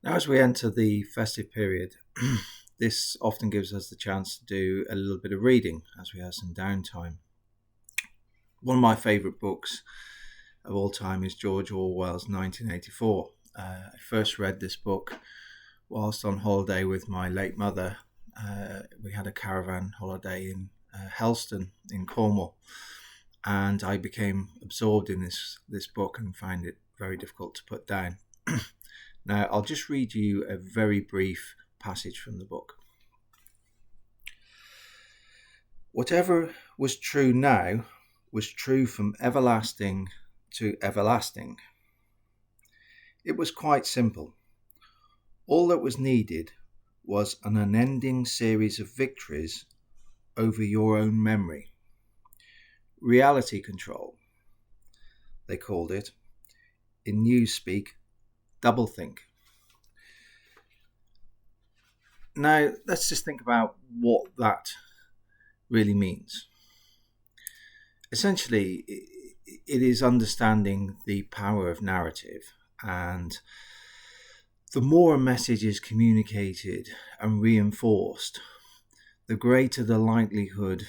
Now, as we enter the festive period, this often gives us the chance to do a little bit of reading as we have some downtime. One of my favourite books of all time is George Orwell's 1984. I first read this book whilst on holiday with my late mother. We had a caravan holiday in Helston in Cornwall, and I became absorbed in this book and found it very difficult to put down. Now, I'll just read you a very brief passage from the book. Whatever was true now was true from everlasting to everlasting. It was quite simple. All that was needed was an unending series of victories over your own memory. Reality control, they called it. In newspeak, doublethink. Now, let's just think about what that really means. Essentially, it is understanding the power of narrative, and the more a message is communicated and reinforced, the greater the likelihood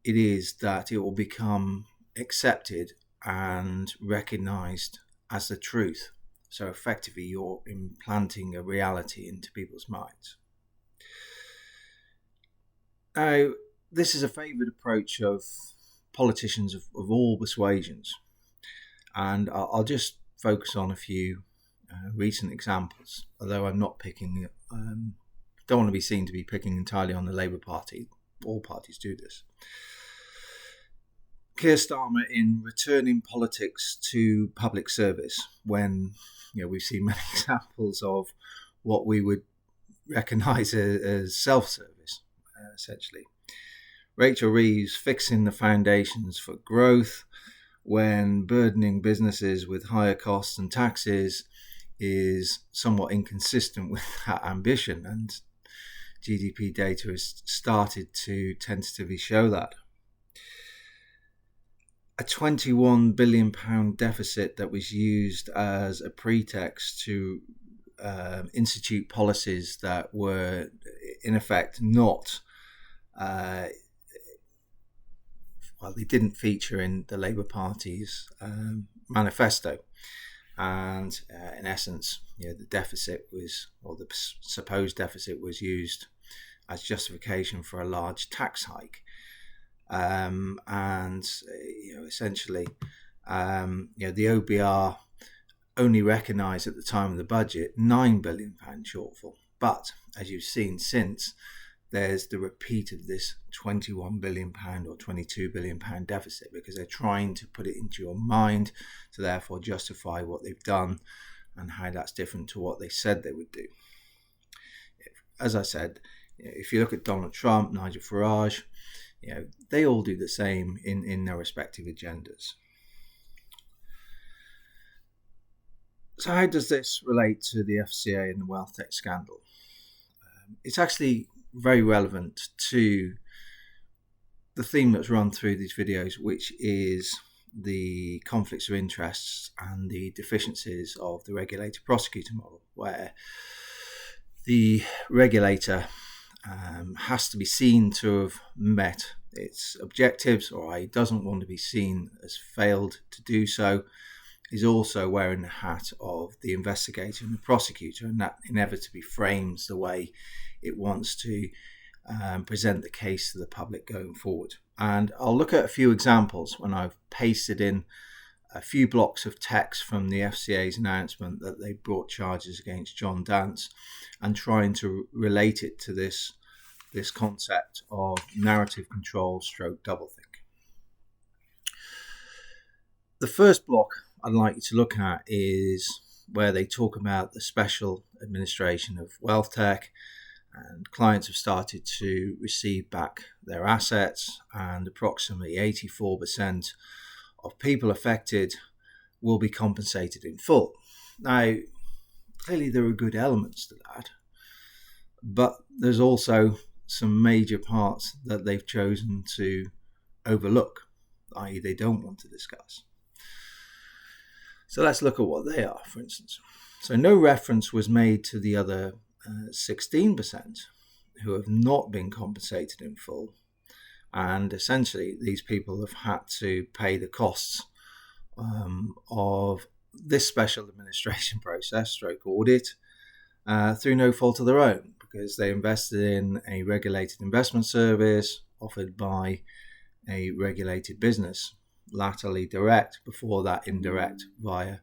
it is that it will become accepted and recognized as the truth. So effectively, you're implanting a reality into people's minds. Now, this is a favoured approach of politicians of all persuasions, and I'll just focus on a few recent examples, although I'm not picking, don't want to be seen to be picking entirely on the Labour Party. All parties do this. Keir Starmer in returning politics to public service, when we've seen many examples of what we would recognise as self-service, essentially. Rachel Reeves fixing the foundations for growth when burdening businesses with higher costs and taxes is somewhat inconsistent with that ambition, and GDP data has started to tentatively show that. A £21 billion deficit that was used as a pretext to institute policies that were in effect not they didn't feature in the Labour Party's manifesto, and in essence, the deficit was, or the supposed deficit was used as justification for a large tax hike, essentially, the OBR only recognised at the time of the budget £9 billion shortfall, but as you've seen since, there's the repeat of this £21 billion or £22 billion deficit, because they're trying to put it into your mind to therefore justify what they've done and how that's different to what they said they would do. As I said, if you look at Donald Trump, Nigel Farage, they all do the same in their respective agendas. So how does this relate to the FCA and the WealthTek scandal? It's actually very relevant to the theme that's run through these videos, which is the conflicts of interests and the deficiencies of the regulator-prosecutor model, where the regulator has to be seen to have met its objectives, or it doesn't want to be seen as failed to do so. Is also wearing the hat of the investigator and the prosecutor, and that inevitably frames the way it wants to present the case to the public going forward. And I'll look at a few examples when I've pasted in a few blocks of text from the FCA's announcement that they brought charges against John Dance, and trying to relate it to this concept of narrative control / doublethink. The first block I'd like you to look at is where they talk about the special administration of WealthTek, and clients have started to receive back their assets, and approximately 84% of people affected will be compensated in full. Now, clearly there are good elements to that, but there's also some major parts that they've chosen to overlook, i.e. they don't want to discuss. So let's look at what they are, for instance. So no reference was made to the other 16% who have not been compensated in full. And essentially, these people have had to pay the costs of this special administration process, stroke audit, through no fault of their own, because they invested in a regulated investment service offered by a regulated business, latterly direct, before that indirect via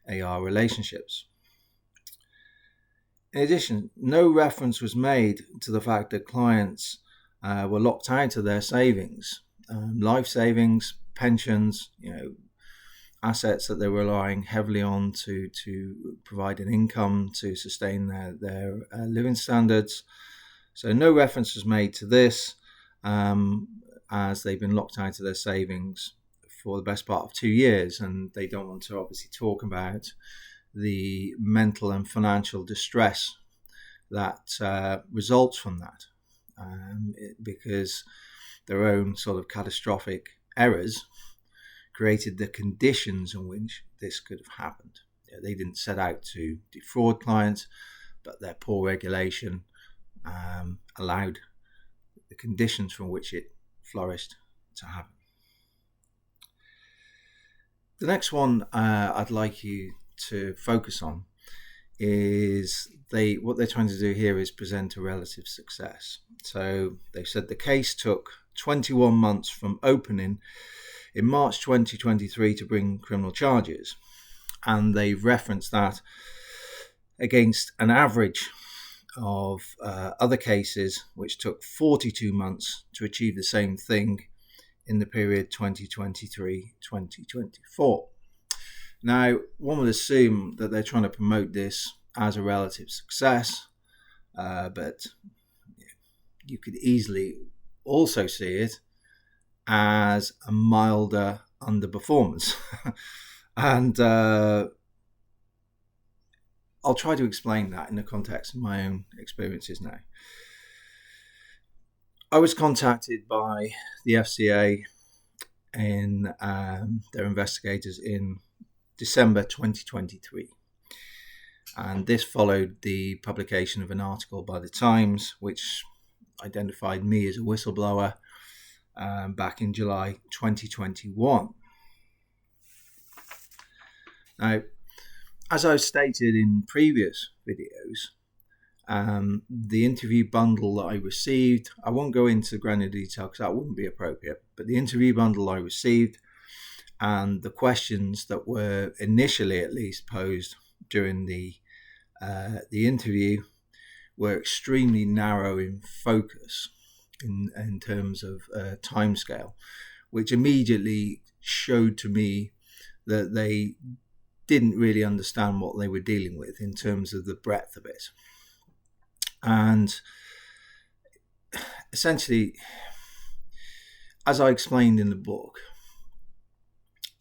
AR relationships. In addition, no reference was made to the fact that clients were locked out of their savings, life savings, pensions, assets that they were relying heavily on to provide an income to sustain their living standards. So no reference was made to this, as they've been locked out of their savings for the best part of 2 years, and they don't want to obviously talk about the mental and financial distress that results from that, because their own sort of catastrophic errors created the conditions in which this could have happened. They didn't set out to defraud clients, but their poor regulation allowed the conditions from which it flourished to happen. The next one I'd like you to focus on is what they're trying to do here is present a relative success. So they said the case took 21 months from opening in March 2023 to bring criminal charges, and they've referenced that against an average of other cases which took 42 months to achieve the same thing in the period 2023-2024. Now, one would assume that they're trying to promote this as a relative success, but you could easily also see it as a milder underperformance. And I'll try to explain that in the context of my own experiences now. I was contacted by the FCA and their investigators in December 2023. And this followed the publication of an article by the Times, which identified me as a whistleblower back in July 2021. Now, as I've stated in previous videos, the interview bundle that I received, I won't go into granular detail because that wouldn't be appropriate, but the interview bundle I received and the questions that were initially at least posed during the interview were extremely narrow in focus in terms of timescale, which immediately showed to me that they didn't really understand what they were dealing with in terms of the breadth of it. And essentially, as I explained in the book,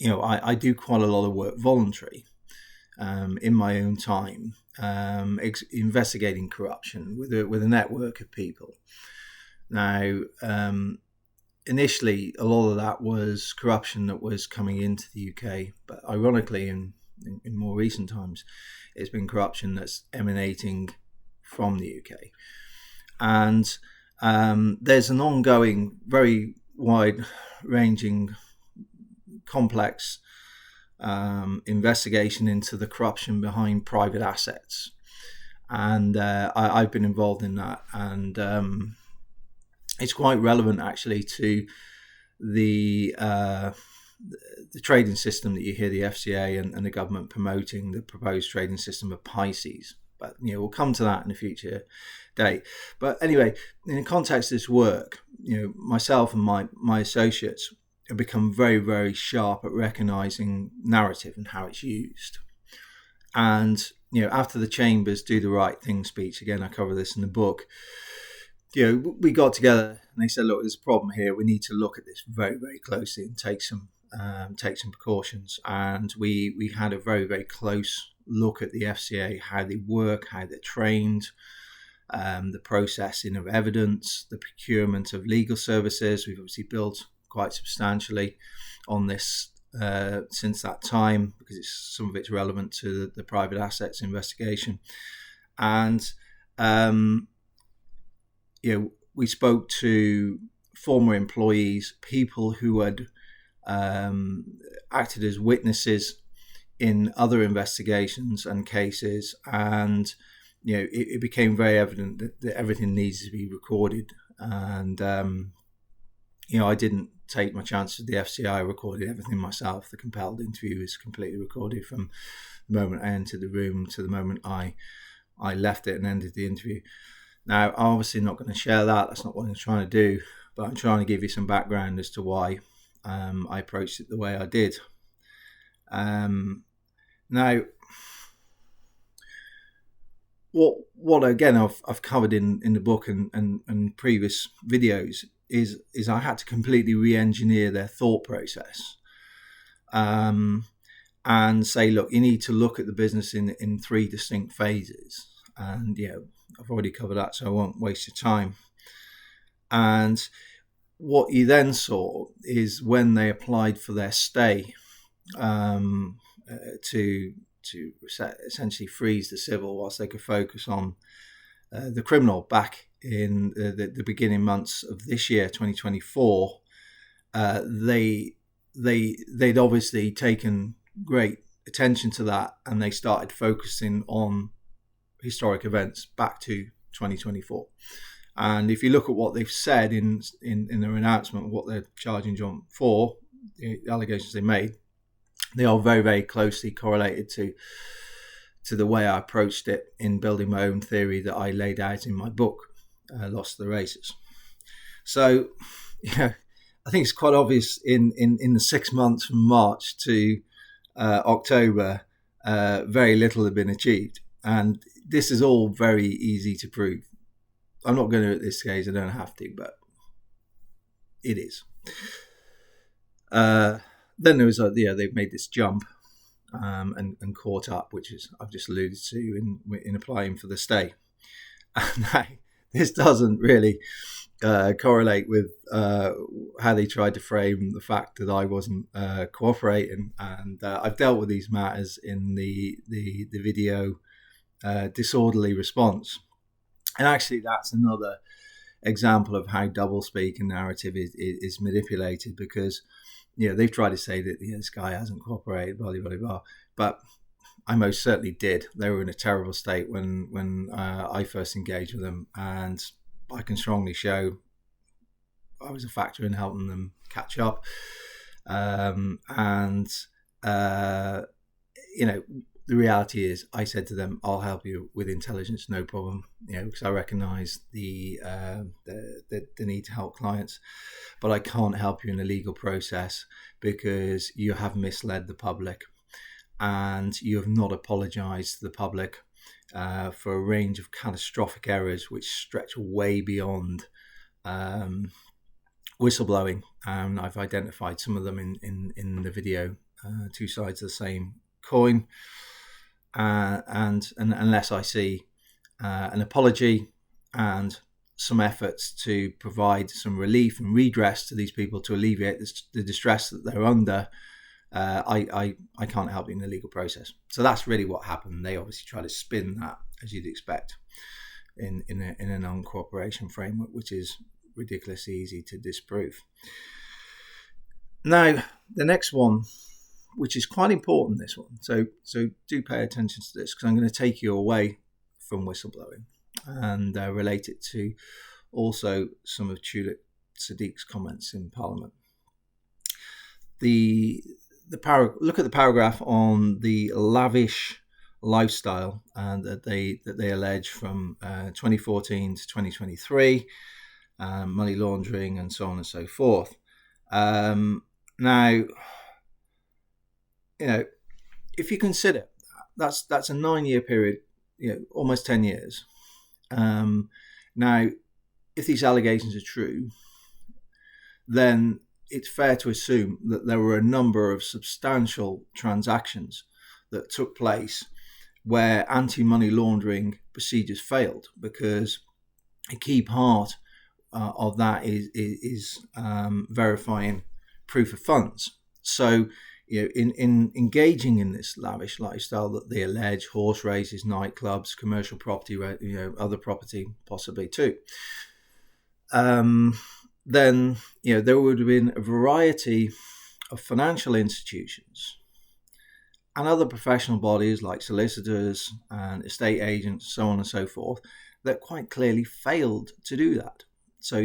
I do quite a lot of work voluntary in my own time, investigating corruption with a network of people. Now, initially, a lot of that was corruption that was coming into the UK, but ironically, in more recent times, it's been corruption that's emanating from the UK. And there's an ongoing, very wide-ranging, complex investigation into the corruption behind private assets. And I've been involved in that. And it's quite relevant, actually, to the trading system that you hear the FCA and the government promoting, the proposed trading system of Pisces. But we'll come to that in a future date. But anyway, in the context of this work, myself and my associates have become very, very sharp at recognizing narrative and how it's used. And after the Chambers Do the Right Thing speech, again, I cover this in the book, we got together and they said, look, there's a problem here. We need to look at this very, very closely and take some precautions. And we had a very, very close look at the FCA, how they work, how they're trained, the processing of evidence, the procurement of legal services. We've obviously built quite substantially on this since that time, because some of it's relevant to the private assets investigation. And we spoke to former employees, people who had acted as witnesses in other investigations and cases, and it became very evident that everything needs to be recorded. And I didn't take my chances with the FCI. I recorded everything myself. The compelled interview is completely recorded from the moment I entered the room to the moment I left it and ended the interview. Now, I'm obviously not going to share that. That's not what I'm trying to do, but I'm trying to give you some background as to why I approached it the way I did. Now, what again I've covered in the book and previous videos is I had to completely re-engineer their thought process, and say, look, you need to look at the business in three distinct phases. And I've already covered that, so I won't waste your time. And what you then saw is when they applied for their stay, to essentially freeze the civil whilst they could focus on the criminal back in the beginning months of this year, 2024, they'd obviously taken great attention to that, and they started focusing on historic events back to 2024. And if you look at what they've said in their announcement of what they're charging John for, the allegations they made, they are very, very closely correlated to the way I approached it in building my own theory that I laid out in my book, Lost the Races. So, I think it's quite obvious in the 6 months from March to October, very little had been achieved. And this is all very easy to prove. I'm not going to at this stage, I don't have to, but it is. Then there was they've made this jump and caught up, which is I've just alluded to in applying for the stay. And this doesn't really correlate with how they tried to frame the fact that I wasn't cooperating. And I've dealt with these matters in the video disorderly response. And actually, that's another example of how doublespeak and narrative is manipulated, because they've tried to say that this guy hasn't cooperated, blah, blah, blah, but I most certainly did. They were in a terrible state when I first engaged with them, and I can strongly show I was a factor in helping them catch up. The reality is, I said to them, "I'll help you with intelligence, no problem." Because I recognise the need to help clients, but I can't help you in the legal process because you have misled the public, and you have not apologised to the public for a range of catastrophic errors which stretch way beyond whistleblowing. I've identified some of them in the video, two sides of the same coin. And unless I see an apology and some efforts to provide some relief and redress to these people to alleviate the distress that they're under, I can't help you in the legal process. So that's really what happened. They obviously try to spin that, as you'd expect, in a non-cooperation framework, which is ridiculously easy to disprove. Now, the next one, which is quite important, this one. So do pay attention to this, because I'm going to take you away from whistleblowing and relate it to also some of Tulip Sadiq's comments in Parliament. Look at the paragraph on the lavish lifestyle that they allege from 2014 to 2023, money laundering and so on and so forth. Now, if you consider that's a 9-year period, almost 10 years. Now, if these allegations are true, then it's fair to assume that there were a number of substantial transactions that took place where anti-money laundering procedures failed, because a key part of that is verifying proof of funds. So in engaging in this lavish lifestyle that they allege, horse races, nightclubs, commercial property, other property possibly too, then there would have been a variety of financial institutions and other professional bodies like solicitors and estate agents, so on and so forth, that quite clearly failed to do that. So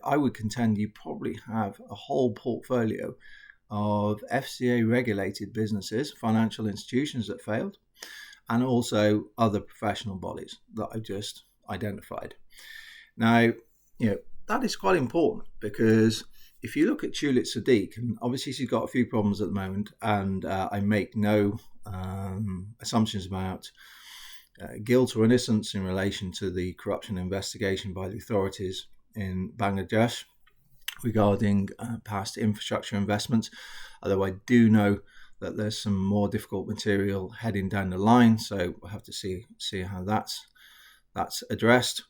I would contend you probably have a whole portfolio of FCA regulated businesses, financial institutions that failed, and also other professional bodies that I've just identified. Now, that is quite important, because if you look at Tulip Sadiq, and obviously she's got a few problems at the moment, and I make no assumptions about guilt or innocence in relation to the corruption investigation by the authorities in Bangladesh regarding past infrastructure investments, although I do know that there's some more difficult material heading down the line, so we'll have to see how that's addressed.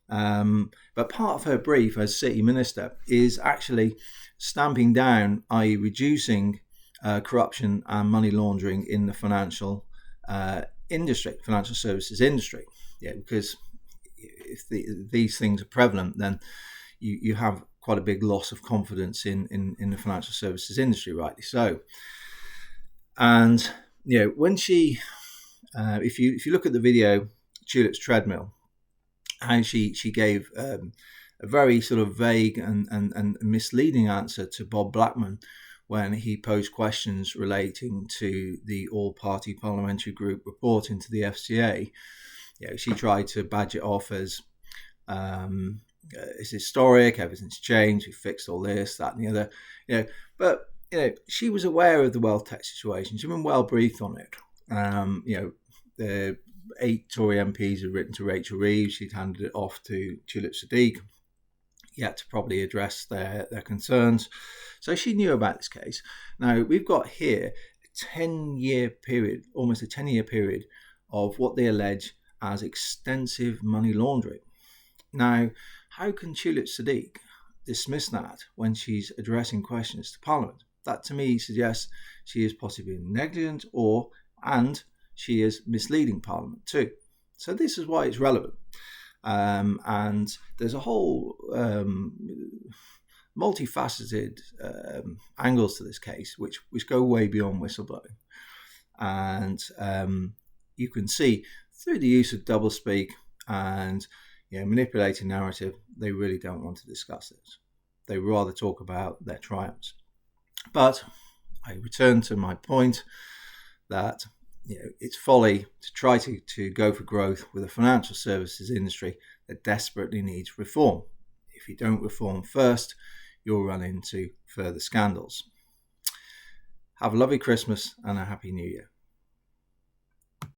But part of her brief as City Minister is actually stamping down, i.e. reducing corruption and money laundering in the financial services industry. Because if these things are prevalent, then you have quite a big loss of confidence in the financial services industry, rightly so. And when she, if you look at the video, Tulip's treadmill, how she gave a very sort of vague and misleading answer to Bob Blackman when he posed questions relating to the all-party parliamentary group report into the FCA. She tried to badge it off as it's historic, everything's changed, we fixed all this, that, and the other. But she was aware of the WealthTek situation. She'd been well briefed on it. The 8 Tory MPs had written to Rachel Reeves. She'd handed it off to Tulip Sadiq, yet to probably address their concerns. So she knew about this case. Now, we've got here a 10-year period, almost a 10-year period, of what they allege as extensive money laundering. Now, how can Tulip Sadiq dismiss that when she's addressing questions to Parliament? That to me suggests she is possibly negligent, and she is misleading Parliament too. So this is why it's relevant. And there's a whole multifaceted angles to this case, which go way beyond whistleblowing. And you can see through the use of doublespeak and manipulating narrative, they really don't want to discuss this. They rather talk about their triumphs. But I return to my point that it's folly to try to go for growth with a financial services industry that desperately needs reform. If you don't reform first, you'll run into further scandals. Have a lovely Christmas and a Happy New Year.